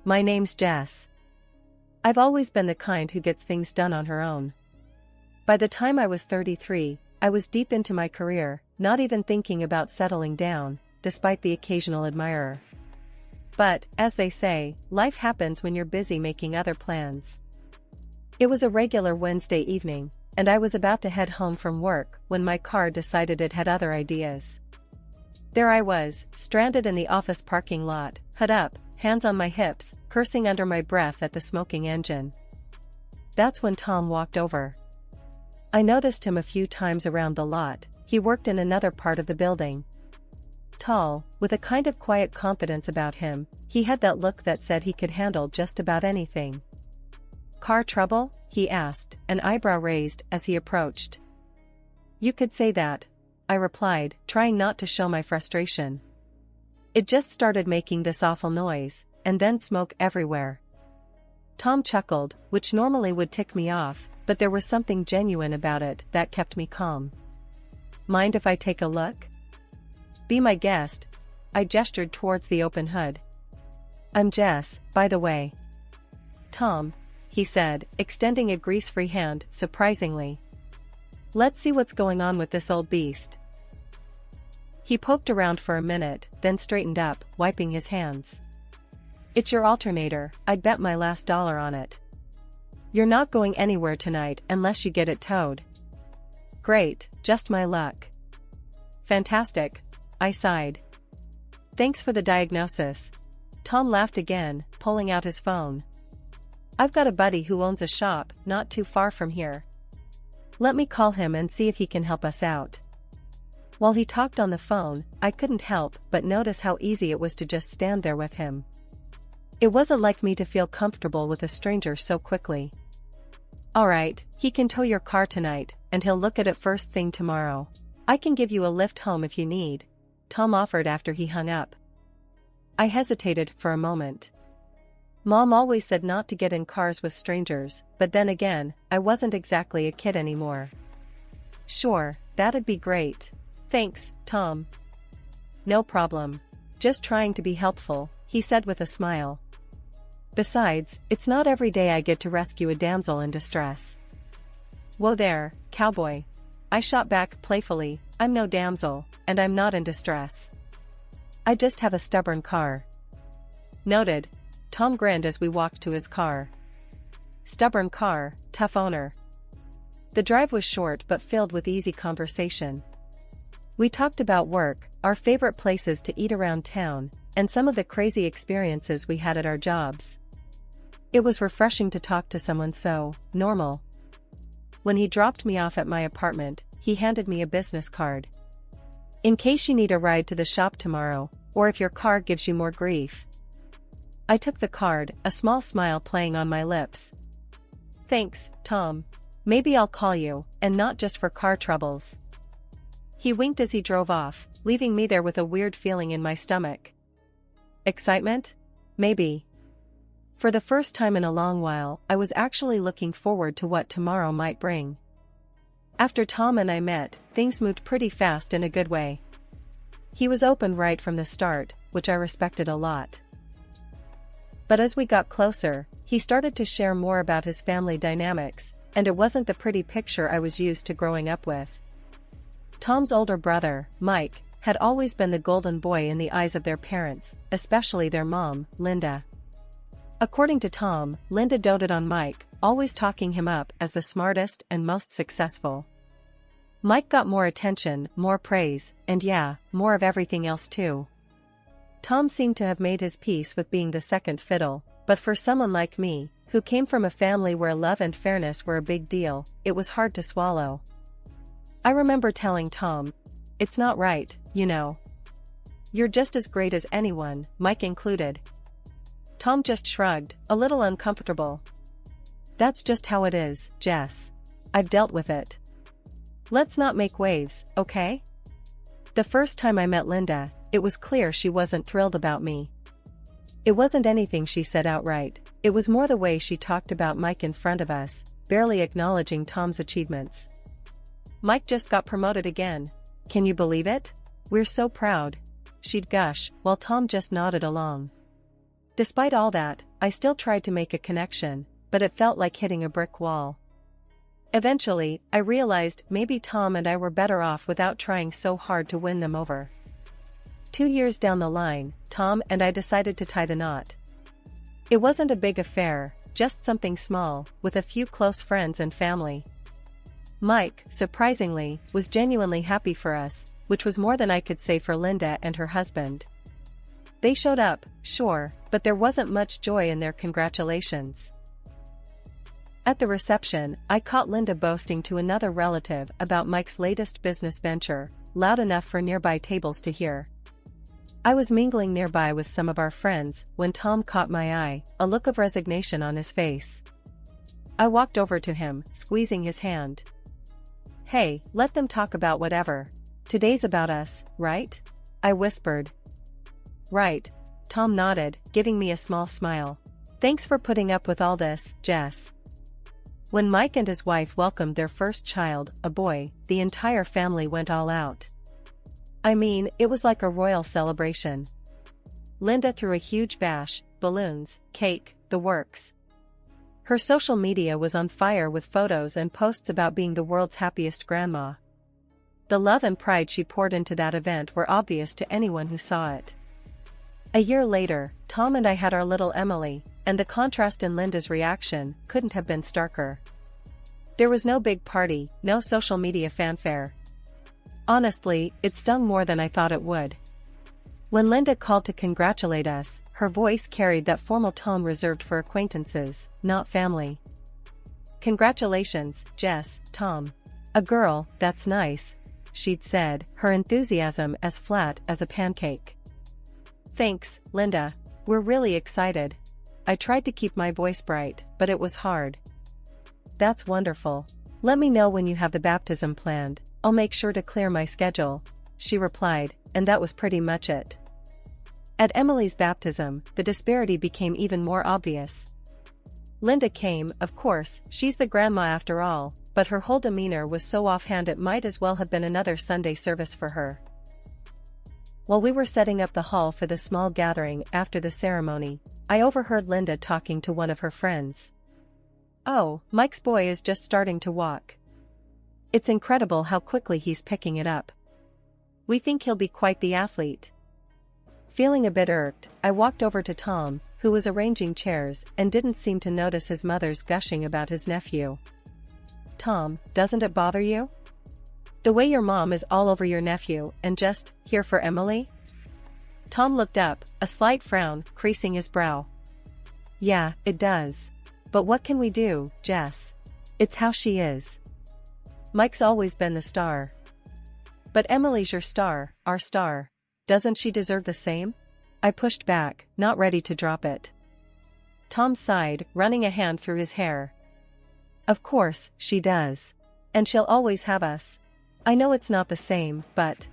My name's Jess. I've always been the kind who gets things done on her own. By the time I was 33, I was deep into my career, not even thinking about settling down, despite the occasional admirer. But, as they say, life happens when you're busy making other plans. It was a regular Wednesday evening, and I was about to head home from work when my car decided it had other ideas. There I was, stranded in the office parking lot, hood up, hands on my hips, cursing under my breath at the smoking engine. That's when Tom walked over. I noticed him a few times around the lot. He worked in another part of the building. Tall, with a kind of quiet confidence about him, he had that look that said he could handle just about anything. "Car trouble?" he asked, an eyebrow raised as he approached. "You could say that," I replied, trying not to show my frustration. "It just started making this awful noise, and then smoke everywhere." Tom chuckled, which normally would tick me off, but there was something genuine about it that kept me calm. "Mind if I take a look?" "Be my guest." I gestured towards the open hood. "I'm Jess, by the way." "Tom," he said, extending a grease-free hand, surprisingly. "Let's see what's going on with this old beast." He poked around for a minute, then straightened up, wiping his hands. "It's your alternator, I'd bet my last dollar on it. You're not going anywhere tonight unless you get it towed." "Great, just my luck." "Fantastic," I sighed. "Thanks for the diagnosis." Tom laughed again, pulling out his phone. "I've got a buddy who owns a shop not too far from here. Let me call him and see if he can help us out." While he talked on the phone, I couldn't help but notice how easy it was to just stand there with him. It wasn't like me to feel comfortable with a stranger so quickly. "All right, he can tow your car tonight, and he'll look at it first thing tomorrow. I can give you a lift home if you need," Tom offered after he hung up. I hesitated for a moment. Mom always said not to get in cars with strangers, but then again, I wasn't exactly a kid anymore. "Sure, that'd be great. Thanks, Tom." "No problem. Just trying to be helpful," he said with a smile. "Besides, it's not every day I get to rescue a damsel in distress." "Whoa there, cowboy." I shot back playfully, "I'm no damsel, and I'm not in distress. I just have a stubborn car." "Noted." Tom grinned as we walked to his car. Stubborn car, tough owner. The drive was short but filled with easy conversation. We talked about work, our favorite places to eat around town, and some of the crazy experiences we had at our jobs. It was refreshing to talk to someone so normal. When he dropped me off at my apartment, he handed me a business card. "In case you need a ride to the shop tomorrow, or if your car gives you more grief." I took the card, a small smile playing on my lips. "Thanks, Tom. Maybe I'll call you, and not just for car troubles." He winked as he drove off, leaving me there with a weird feeling in my stomach. Excitement? Maybe. For the first time in a long while, I was actually looking forward to what tomorrow might bring. After Tom and I met, things moved pretty fast in a good way. He was open right from the start, which I respected a lot. But as we got closer, he started to share more about his family dynamics, and it wasn't the pretty picture I was used to growing up with. Tom's older brother, Mike, had always been the golden boy in the eyes of their parents, especially their mom, Linda. According to Tom, Linda doted on Mike, always talking him up as the smartest and most successful. Mike got more attention, more praise, and yeah, more of everything else too. Tom seemed to have made his peace with being the second fiddle, but for someone like me, who came from a family where love and fairness were a big deal, it was hard to swallow. I remember telling Tom, "It's not right, you know. You're just as great as anyone, Mike included." Tom just shrugged, a little uncomfortable. "That's just how it is, Jess. I've dealt with it. Let's not make waves, okay?" The first time I met Linda, it was clear she wasn't thrilled about me. It wasn't anything she said outright, it was more the way she talked about Mike in front of us, barely acknowledging Tom's achievements. "Mike just got promoted again. Can you believe it? We're so proud," she'd gush, while Tom just nodded along. Despite all that, I still tried to make a connection, but it felt like hitting a brick wall. Eventually, I realized maybe Tom and I were better off without trying so hard to win them over. 2 years down the line, Tom and I decided to tie the knot. It wasn't a big affair, just something small, with a few close friends and family. Mike, surprisingly, was genuinely happy for us, which was more than I could say for Linda and her husband. They showed up, sure, but there wasn't much joy in their congratulations. At the reception, I caught Linda boasting to another relative about Mike's latest business venture, loud enough for nearby tables to hear. I was mingling nearby with some of our friends when Tom caught my eye, a look of resignation on his face. I walked over to him, squeezing his hand. "Hey, let them talk about whatever. Today's about us, right?" I whispered. "Right," Tom nodded, giving me a small smile. "Thanks for putting up with all this, Jess." When Mike and his wife welcomed their first child, a boy, the entire family went all out. I mean, it was like a royal celebration. Linda threw a huge bash, balloons, cake, the works. Her social media was on fire with photos and posts about being the world's happiest grandma. The love and pride she poured into that event were obvious to anyone who saw it. A year later, Tom and I had our little Emily, and the contrast in Linda's reaction couldn't have been starker. There was no big party, no social media fanfare. Honestly, it stung more than I thought it would. When Linda called to congratulate us, her voice carried that formal tone reserved for acquaintances, not family. "Congratulations, Jess, Tom. A girl, that's nice," she'd said, her enthusiasm as flat as a pancake. "Thanks, Linda. We're really excited." I tried to keep my voice bright, but it was hard. "That's wonderful. Let me know when you have the baptism planned. I'll make sure to clear my schedule," she replied, and that was pretty much it. At Emily's baptism, the disparity became even more obvious. Linda came, of course, she's the grandma after all, but her whole demeanor was so offhand it might as well have been another Sunday service for her. While we were setting up the hall for the small gathering after the ceremony, I overheard Linda talking to one of her friends. "Oh, Mike's boy is just starting to walk. It's incredible how quickly he's picking it up. We think he'll be quite the athlete." Feeling a bit irked, I walked over to Tom, who was arranging chairs and didn't seem to notice his mother's gushing about his nephew. "Tom, doesn't it bother you? The way your mom is all over your nephew and just here for Emily?" Tom looked up, a slight frown creasing his brow. "Yeah, it does. But what can we do, Jess? It's how she is. Mike's always been the star. But Emily's your star, our star. Doesn't she deserve the same?" I pushed back, not ready to drop it. Tom sighed, running a hand through his hair. "Of course, she does. And she'll always have us. I know it's not the same, but..."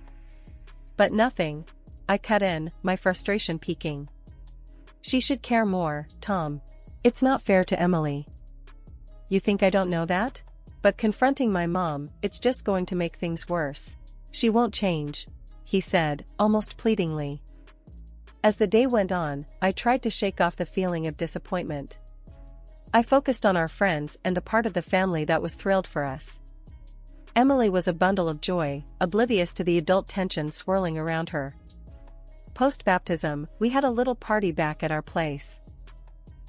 "But nothing," I cut in, my frustration peaking. "She should care more, Tom. It's not fair to Emily." "You think I don't know that? But confronting my mom, it's just going to make things worse. She won't change," he said, almost pleadingly. As the day went on, I tried to shake off the feeling of disappointment. I focused on our friends and the part of the family that was thrilled for us. Emily was a bundle of joy, oblivious to the adult tension swirling around her. Post-baptism, we had a little party back at our place.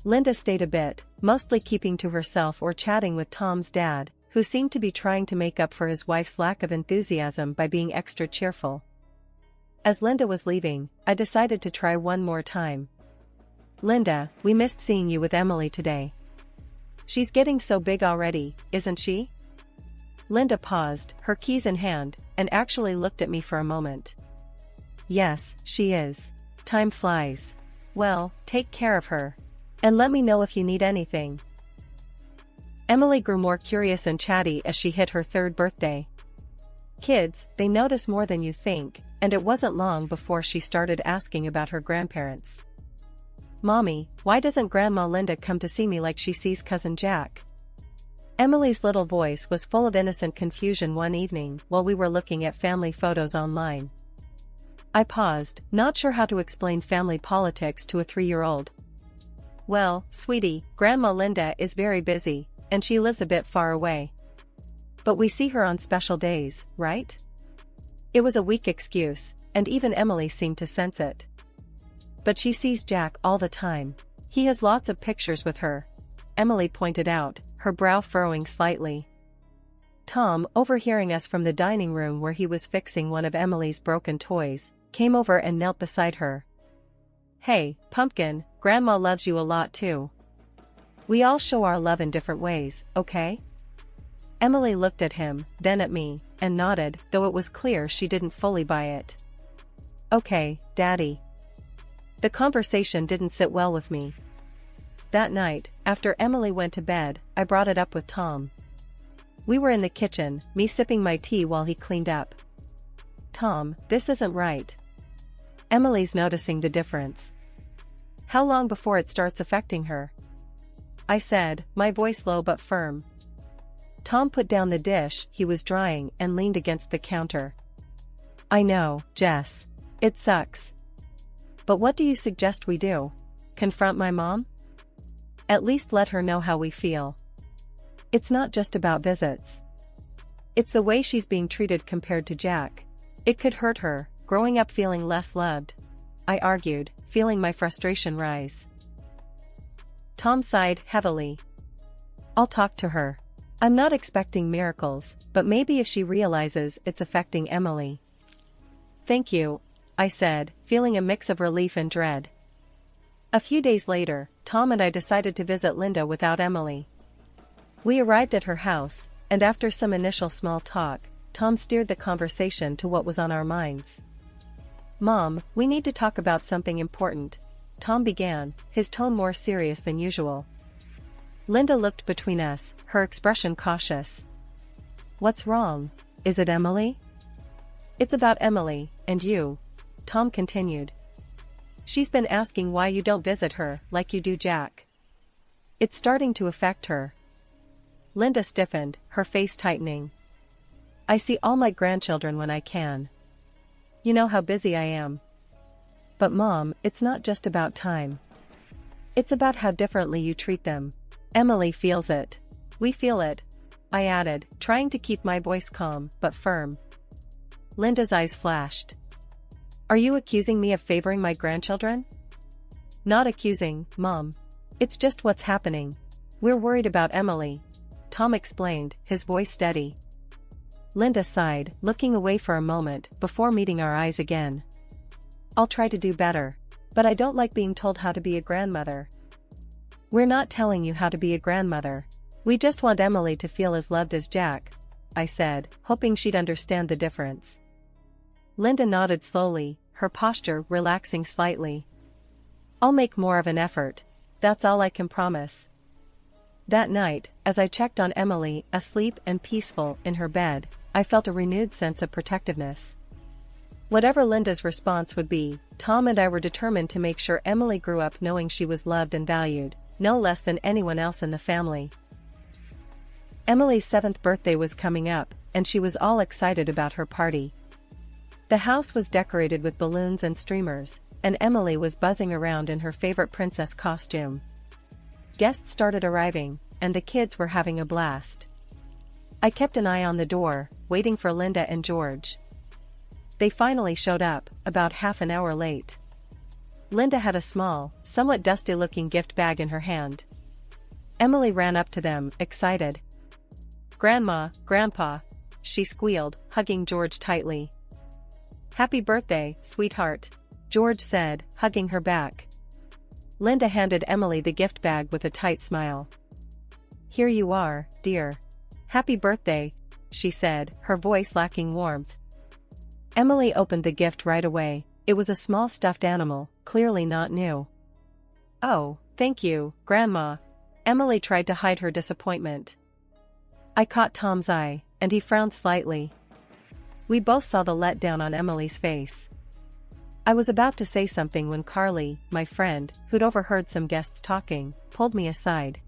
Linda stayed a bit, mostly keeping to herself or chatting with Tom's dad, who seemed to be trying to make up for his wife's lack of enthusiasm by being extra cheerful. As Linda was leaving, I decided to try one more time. "Linda, we missed seeing you with Emily today. She's getting so big already, isn't she?" Linda paused, her keys in hand, and actually looked at me for a moment. "Yes, she is. Time flies. Well, take care of her. And let me know if you need anything." Emily grew more curious and chatty as she hit her 3rd birthday. Kids, they notice more than you think, and it wasn't long before she started asking about her grandparents. "Mommy, why doesn't Grandma Linda come to see me like she sees Cousin Jack?" Emily's little voice was full of innocent confusion one evening while we were looking at family photos online. I paused, not sure how to explain family politics to a 3-year-old. Well, sweetie, Grandma Linda is very busy, and she lives a bit far away. But we see her on special days, right? It was a weak excuse, and even Emily seemed to sense it. But she sees Jack all the time. He has lots of pictures with her, Emily pointed out, her brow furrowing slightly. Tom, overhearing us from the dining room where he was fixing one of Emily's broken toys, came over and knelt beside her. Hey, Pumpkin, Grandma loves you a lot too. We all show our love in different ways, okay? Emily looked at him, then at me, and nodded, though it was clear she didn't fully buy it. Okay, Daddy. The conversation didn't sit well with me. That night, after Emily went to bed, I brought it up with Tom. We were in the kitchen, me sipping my tea while he cleaned up. Tom, this isn't right. Emily's noticing the difference. How long before it starts affecting her? I said, my voice low but firm. Tom put down the dish he was drying and leaned against the counter. I know, Jess. It sucks. But what do you suggest we do? Confront my mom? At least let her know how we feel. It's not just about visits. It's the way she's being treated compared to Jack. It could hurt her, growing up feeling less loved. I argued, feeling my frustration rise. Tom sighed heavily. I'll talk to her. I'm not expecting miracles, but maybe if she realizes it's affecting Emily. Thank you, I said, feeling a mix of relief and dread. A few days later, Tom and I decided to visit Linda without Emily. We arrived at her house, and after some initial small talk, Tom steered the conversation to what was on our minds. Mom, we need to talk about something important, Tom began, his tone more serious than usual. Linda looked between us, her expression cautious. What's wrong? Is it Emily? It's about Emily, and you, Tom continued. She's been asking why you don't visit her like you do Jack. It's starting to affect her. Linda stiffened, her face tightening. I see all my grandchildren when I can. You know how busy I am. But Mom, it's not just about time. It's about how differently you treat them. Emily feels it. We feel it, I added, trying to keep my voice calm but firm. Linda's eyes flashed. Are you accusing me of favoring my grandchildren? Not accusing, Mom. It's just what's happening. We're worried about Emily, Tom explained, his voice steady. Linda sighed, looking away for a moment before meeting our eyes again. I'll try to do better, but I don't like being told how to be a grandmother. We're not telling you how to be a grandmother. We just want Emily to feel as loved as Jack, I said, hoping she'd understand the difference. Linda nodded slowly, her posture relaxing slightly. I'll make more of an effort. That's all I can promise. That night, as I checked on Emily, asleep and peaceful in her bed, I felt a renewed sense of protectiveness. Whatever Linda's response would be, Tom and I were determined to make sure Emily grew up knowing she was loved and valued, no less than anyone else in the family. Emily's 7th birthday was coming up, and she was all excited about her party. The house was decorated with balloons and streamers, and Emily was buzzing around in her favorite princess costume. Guests started arriving, and the kids were having a blast. I kept an eye on the door, waiting for Linda and George. They finally showed up, about half an hour late. Linda had a small, somewhat dusty-looking gift bag in her hand. Emily ran up to them, excited. Grandma, Grandpa, she squealed, hugging George tightly. Happy birthday, sweetheart, George said, hugging her back. Linda handed Emily the gift bag with a tight smile. Here you are, dear. Happy birthday, she said, her voice lacking warmth. Emily opened the gift right away. It was a small stuffed animal, clearly not new. Oh, thank you, Grandma. Emily tried to hide her disappointment. I caught Tom's eye, and he frowned slightly. We both saw the letdown on Emily's face. I was about to say something when Carly, my friend, who'd overheard some guests talking, pulled me aside.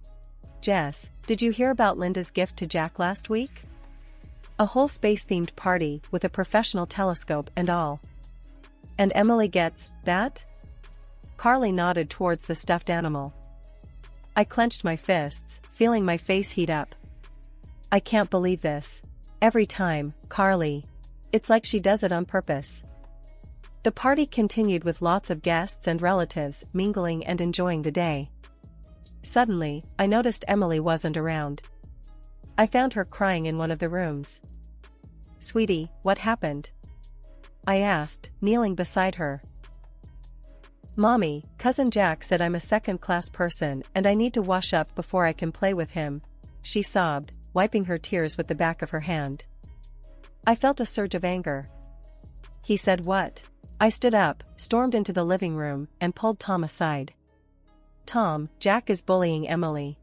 Jess, did you hear about Linda's gift to Jack last week? A whole space-themed party with a professional telescope and all. And Emily gets that? Carly nodded towards the stuffed animal. I clenched my fists, feeling my face heat up. I can't believe this. Every time, Carly. It's like she does it on purpose. The party continued with lots of guests and relatives mingling and enjoying the day. Suddenly, I noticed Emily wasn't around. I found her crying in one of the rooms. "Sweetie, what happened?" I asked, kneeling beside her. "Mommy, Cousin Jack said I'm a second-class person and I need to wash up before I can play with him," she sobbed, wiping her tears with the back of her hand. I felt a surge of anger. "He said what?" I stood up, stormed into the living room, and pulled Tom aside. "Tom, Jack is bullying Emily.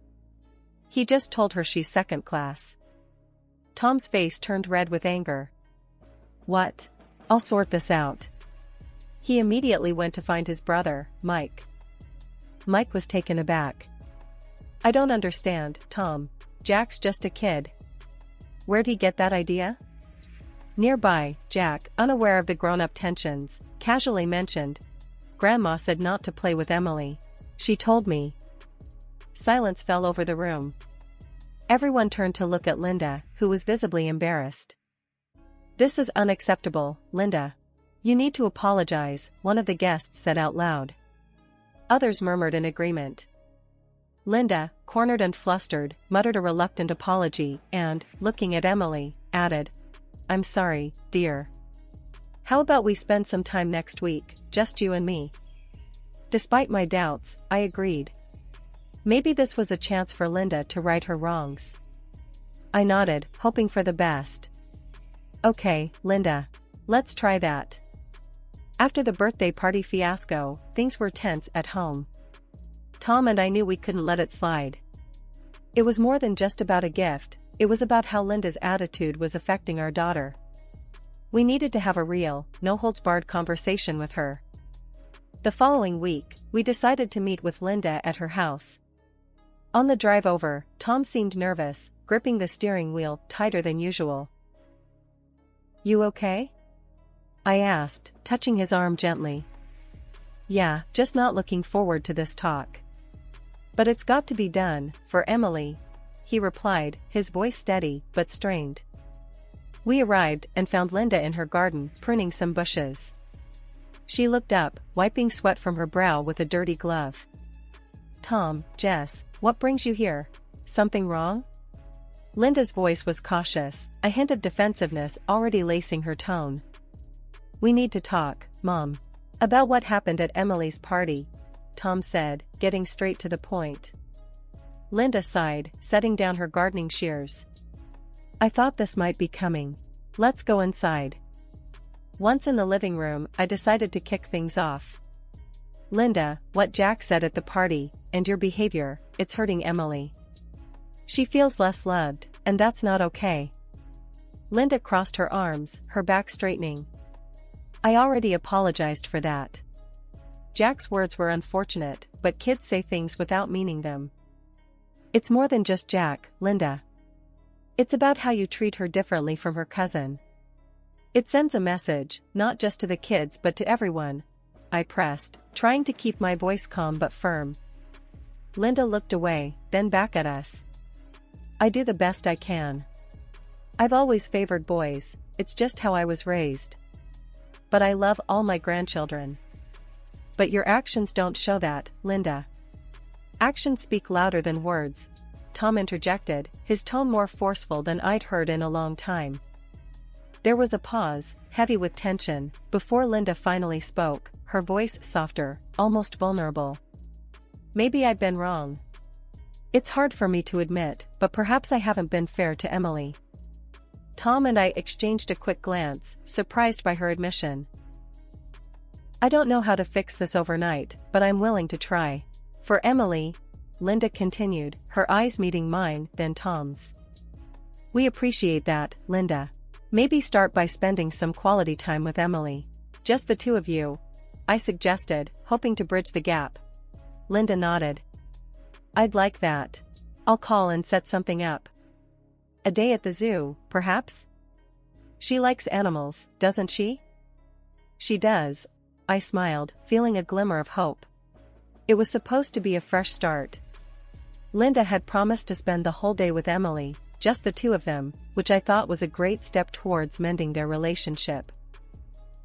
He just told her she's second class." Tom's face turned red with anger. "What? I'll sort this out." He immediately went to find his brother, Mike. Mike was taken aback. "I don't understand, Tom. Jack's just a kid. Where'd he get that idea?" Nearby, Jack, unaware of the grown-up tensions, casually mentioned, "Grandma said not to play with Emily. She told me." Silence fell over the room. Everyone turned to look at Linda, who was visibly embarrassed. "This is unacceptable, Linda. You need to apologize," one of the guests said out loud. Others murmured in agreement. Linda, cornered and flustered, muttered a reluctant apology and, looking at Emily, added, "I'm sorry, dear. How about we spend some time next week, just you and me?" Despite my doubts, I agreed. Maybe this was a chance for Linda to right her wrongs. I nodded, hoping for the best. "Okay, Linda. Let's try that." After the birthday party fiasco, things were tense at home. Tom and I knew we couldn't let it slide. It was more than just about a gift, it was about how Linda's attitude was affecting our daughter. We needed to have a real, no-holds-barred conversation with her. The following week, we decided to meet with Linda at her house. On the drive over, Tom seemed nervous, gripping the steering wheel tighter than usual. "You okay?" I asked, touching his arm gently. "Yeah, just not looking forward to this talk. But it's got to be done, for Emily," he replied, his voice steady but strained. We arrived and found Linda in her garden, pruning some bushes. She looked up, wiping sweat from her brow with a dirty glove. "Tom, Jess, what brings you here? Something wrong?" Linda's voice was cautious, a hint of defensiveness already lacing her tone. "We need to talk, Mom. About what happened at Emily's party," Tom said, getting straight to the point. Linda sighed, setting down her gardening shears. "I thought this might be coming. Let's go inside." Once in the living room, I decided to kick things off. "Linda, what Jack said at the party, and your behavior, it's hurting Emily. She feels less loved, and that's not okay." Linda crossed her arms, her back straightening. "I already apologized for that. Jack's words were unfortunate, but kids say things without meaning them. It's more than just Jack, Linda. It's about how you treat her differently from her cousin. It sends a message, not just to the kids but to everyone," I pressed, trying to keep my voice calm but firm. Linda looked away, then back at us. "I do the best I can. I've always favored boys, it's just how I was raised. But I love all my grandchildren." "But your actions don't show that, Linda." "Actions speak louder than words," Tom interjected, his tone more forceful than I'd heard in a long time. There was a pause, heavy with tension, before Linda finally spoke, her voice softer, almost vulnerable. "Maybe I've been wrong. It's hard for me to admit, but perhaps I haven't been fair to Emily." Tom and I exchanged a quick glance, surprised by her admission. "I don't know how to fix this overnight, but I'm willing to try. For Emily," Linda continued, her eyes meeting mine, then Tom's. "We appreciate that, Linda. Maybe start by spending some quality time with Emily. Just the two of you," I suggested, hoping to bridge the gap. Linda nodded. "I'd like that. I'll call and set something up. A day at the zoo, perhaps? She likes animals, doesn't she?" "She does," I smiled, feeling a glimmer of hope. It was supposed to be a fresh start. Linda had promised to spend the whole day with Emily, just the two of them, which I thought was a great step towards mending their relationship.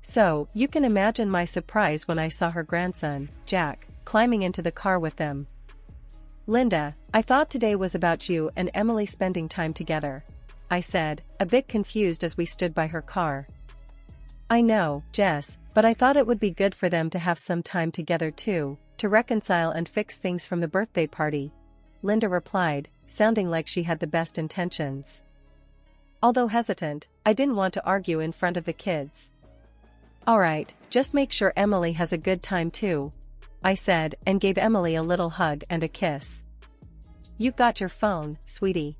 So, you can imagine my surprise when I saw her grandson, Jack, climbing into the car with them. "Linda, I thought today was about you and Emily spending time together," I said, a bit confused as we stood by her car. "I know, Jess, but I thought it would be good for them to have some time together too, to reconcile and fix things from the birthday party," Linda replied, sounding like she had the best intentions. Although hesitant, I didn't want to argue in front of the kids. "Alright, just make sure Emily has a good time too," I said, and gave Emily a little hug and a kiss. "You've got your phone, sweetie.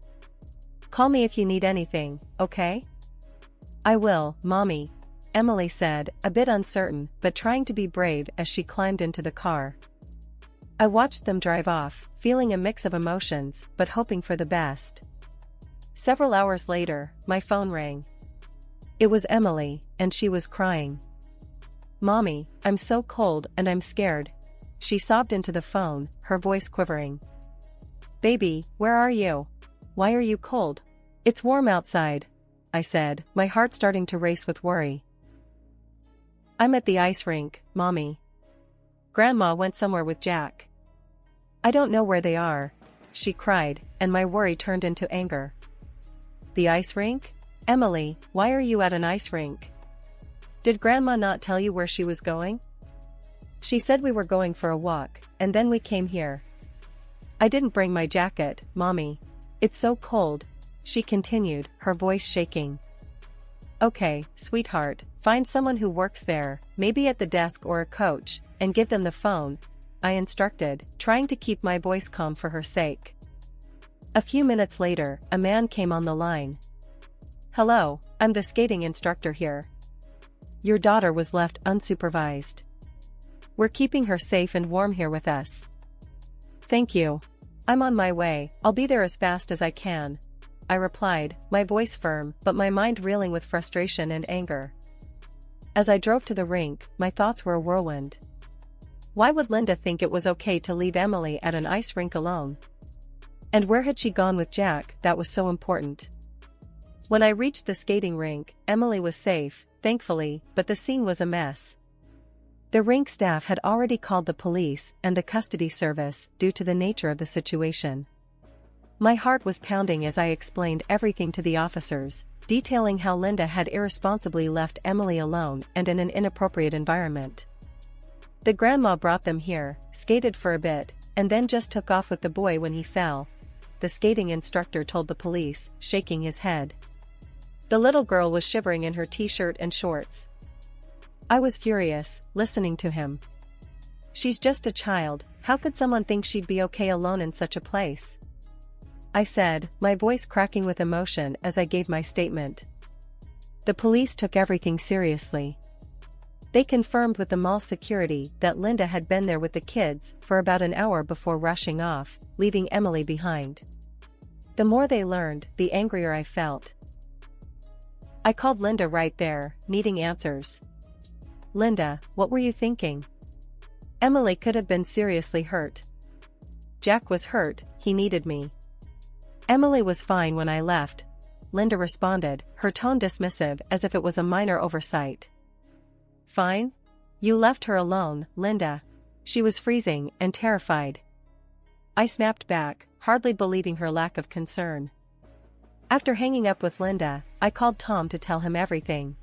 Call me if you need anything, okay?" "I will, Mommy," Emily said, a bit uncertain but trying to be brave as she climbed into the car. I watched them drive off, feeling a mix of emotions but hoping for the best. Several hours later, my phone rang. It was Emily, and she was crying. "Mommy, I'm so cold and I'm scared," she sobbed into the phone, her voice quivering. "Baby, where are you? Why are you cold? It's warm outside," I said, my heart starting to race with worry. "I'm at the ice rink, Mommy. Grandma went somewhere with Jack. I don't know where they are," she cried, and my worry turned into anger. "The ice rink? Emily, why are you at an ice rink? Did Grandma not tell you where she was going?" "She said we were going for a walk, and then we came here. I didn't bring my jacket, Mommy. It's so cold," she continued, her voice shaking. "Okay, sweetheart, find someone who works there, maybe at the desk or a coach, and give them the phone," I instructed, trying to keep my voice calm for her sake. A few minutes later, a man came on the line. "Hello, I'm the skating instructor here. Your daughter was left unsupervised. We're keeping her safe and warm here with us." "Thank you. I'm on my way, I'll be there as fast as I can," I replied, my voice firm but my mind reeling with frustration and anger. As I drove to the rink, my thoughts were a whirlwind. Why would Linda think it was okay to leave Emily at an ice rink alone? And where had she gone with Jack that was so important? When I reached the skating rink, Emily was safe, thankfully, but the scene was a mess. The rink staff had already called the police and the custody service due to the nature of the situation. My heart was pounding as I explained everything to the officers, detailing how Linda had irresponsibly left Emily alone and in an inappropriate environment. The grandma brought them here, skated for a bit, and then just took off with the boy when he fell, the skating instructor told the police, shaking his head. The little girl was shivering in her t-shirt and shorts. I was furious, listening to him. "She's just a child, how could someone think she'd be okay alone in such a place?" I said, my voice cracking with emotion as I gave my statement. The police took everything seriously. They confirmed with the mall security that Linda had been there with the kids for about an hour before rushing off, leaving Emily behind. The more they learned, the angrier I felt. I called Linda right there, needing answers. "Linda, what were you thinking? Emily could have been seriously hurt. Jack was hurt, he needed me. Emily was fine when I left," Linda responded, her tone dismissive as if it was a minor oversight. "Fine? You left her alone, Linda." She was freezing and terrified. I snapped back, hardly believing her lack of concern. After hanging up with Linda, I called Tom to tell him everything.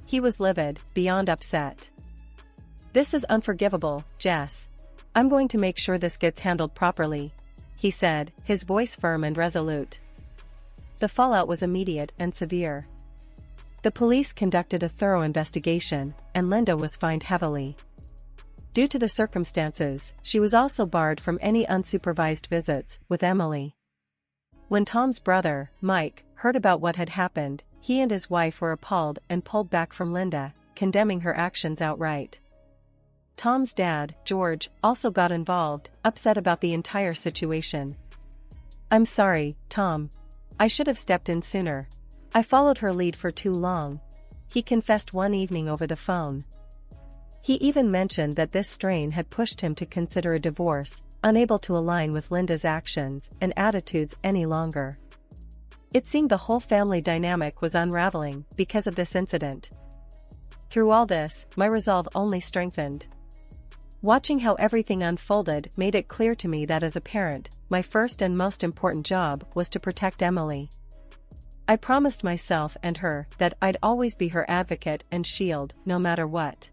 He was livid, beyond upset. "This is unforgivable, Jess. I'm going to make sure this gets handled properly," he said, his voice firm and resolute. The fallout was immediate and severe. The police conducted a thorough investigation, and Linda was fined heavily. Due to the circumstances, she was also barred from any unsupervised visits with Emily. When Tom's brother, Mike, heard about what had happened, he and his wife were appalled and pulled back from Linda, condemning her actions outright. Tom's dad, George, also got involved, upset about the entire situation. "I'm sorry, Tom. I should have stepped in sooner. I followed her lead for too long," he confessed one evening over the phone. He even mentioned that this strain had pushed him to consider a divorce, unable to align with Linda's actions and attitudes any longer. It seemed the whole family dynamic was unraveling because of this incident. Through all this, my resolve only strengthened. Watching how everything unfolded made it clear to me that as a parent, my first and most important job was to protect Emily. I promised myself and her that I'd always be her advocate and shield, no matter what.